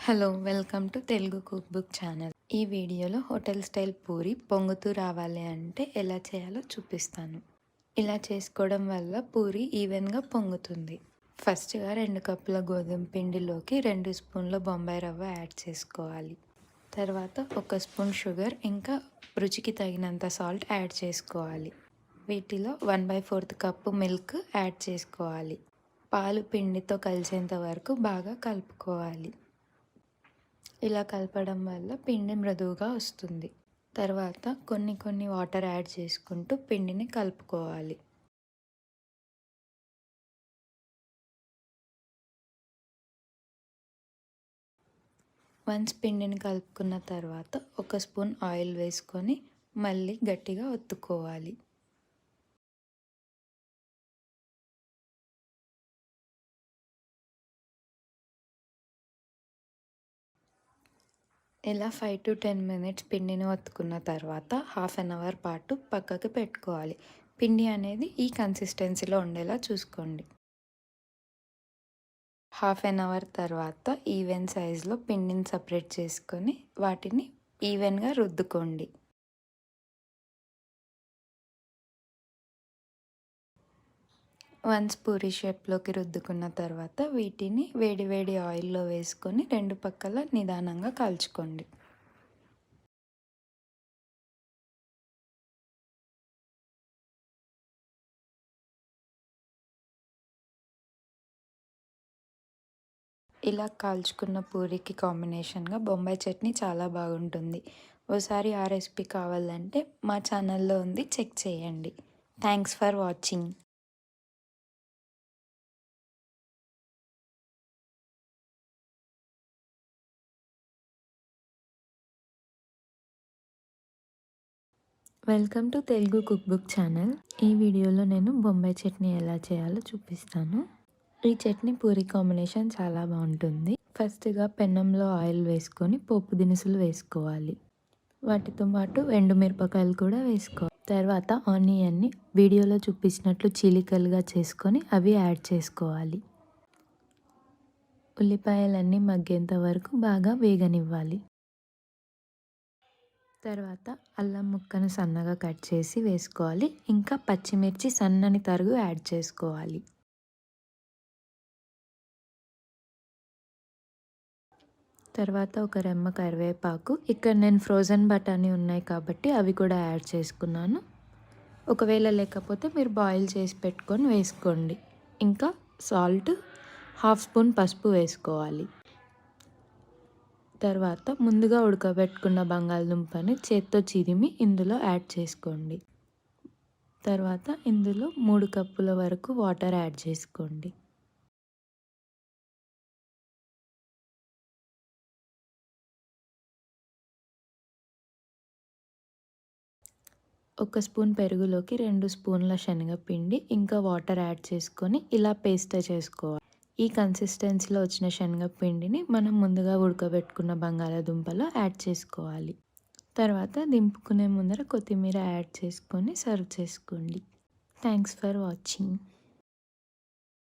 Hello welcome to Telugu cook book channel. ఈ వీడియోలో hotel style puri పొంగుతూ రావాలి అంటే ఎలా చేయాలో చూపిస్తాను. ఇలా చేసుకోవడం వల్ల పూరి ఈవెన్గా పొంగుతుంది. ఫస్ట్గా 2 కప్పుల గోధుమ పిండిలోకి 2 స్పూన్ల బొంబాయి రవ్వ యాడ్ చేసుకోవాలి. తర్వాత 1 స్పూన్ షుగర్ ఇంకా రుచికి తగినంత సాల్ట్ యాడ్ చేసుకోవాలి. వీటిలో 1/4 కప్పు మిల్క్ యాడ్ చేసుకోవాలి. పాలు పిండితో కలిసేంత వరకు బాగా కలుపుకోవాలి. ఇలా కలపడం వల్ల పిండి మృదువుగా వస్తుంది. తర్వాత కొన్ని వాటర్ యాడ్ చేసుకుంటూ పిండిని కలుపుకోవాలి. వన్స్ పిండిని కలుపుకున్న తర్వాత 1 స్పూన్ ఆయిల్ వేసుకొని మళ్ళీ గట్టిగా ఒత్తుకోవాలి. ఇలా 5 to 10 మినిట్స్ పిండిని ఒత్తుకున్న తర్వాత హాఫ్ అన్ అవర్ పాటు పక్కకి పెట్టుకోవాలి. పిండి అనేది ఈ కన్సిస్టెన్సీలో ఉండేలా చూసుకోండి. హాఫ్ అన్ అవర్ తర్వాత ఈవెన్ సైజులో పిండిని సపరేట్ చేసుకొని వాటిని ఈవెన్గా రుద్దుకోండి. వన్స్ పూరి షేప్లోకి రుద్దుకున్న తర్వాత వీటిని వేడి ఆయిల్లో వేసుకొని 2 పక్కల నిదానంగా కాల్చుకోండి. ఇలా కాల్చుకున్న పూరికి కాంబినేషన్గా బొంబాయి చట్నీ చాలా బాగుంటుంది. ఓసారి ఆ రెసిపీ కావాలంటే మా ఛానల్లో ఉంది, చెక్ చేయండి. Thanks for watching. Welcome to Telugu cook book channel. ఈ వీడియోలో నేను బొంబాయి చట్నీ ఎలా చేయాలో చూపిస్తాను. ఈ చట్నీ పూరి కాంబినేషన్ చాలా బాగుంటుంది. ఫస్ట్గా పెన్నంలో ఆయిల్ వేసుకొని పోపు దినుసులు వేసుకోవాలి. వాటితో పాటు ఎండుమిరపకాయలు కూడా వేసుకోవాలి. తర్వాత ఆనియన్ని వీడియోలో చూపించినట్లు చీలికలుగా చేసుకొని అవి యాడ్ చేసుకోవాలి. ఉల్లిపాయలన్నీ మగ్గేంత వరకు బాగా వేగనివ్వాలి. తర్వాత అల్లం ముక్కను సన్నగా కట్ చేసి వేసుకోవాలి. ఇంకా పచ్చిమిర్చి సన్నని తరుగు యాడ్ చేసుకోవాలి. తర్వాత ఒక రెమ్మ కరివేపాకు. ఇక్కడ నేను ఫ్రోజన్ బఠానీ ఉన్నాయి కాబట్టి అవి కూడా యాడ్ చేసుకున్నాను. ఒకవేళ లేకపోతే మీరు బాయిల్ చేసి పెట్టుకొని వేసుకోండి. ఇంకా సాల్ట్, హాఫ్ స్పూన్ పసుపు వేసుకోవాలి. తర్వాత ముందుగా ఉడకబెట్టుకున్న బంగాళదుంపని చేత్తో చిరిమి ఇందులో యాడ్ చేసుకోండి. తర్వాత ఇందులో 3 కప్పుల వరకు వాటర్ యాడ్ చేసుకోండి. ఒక స్పూన్ పెరుగులోకి 2 స్పూన్ల శనగపిండి ఇంకా వాటర్ యాడ్ చేసుకొని ఇలా పేస్ట్ చేసుకోవాలి. ఈ కన్సిస్టెన్సీలో వచ్చిన శనగపిండిని మనం ముందుగా ఉడకబెట్టుకున్న బంగాళాదుంపలో యాడ్ చేసుకోవాలి. తర్వాత దింపుకునే ముందర కొత్తిమీర యాడ్ చేసుకొని సర్వ్ చేసుకోండి. Thanks for watching.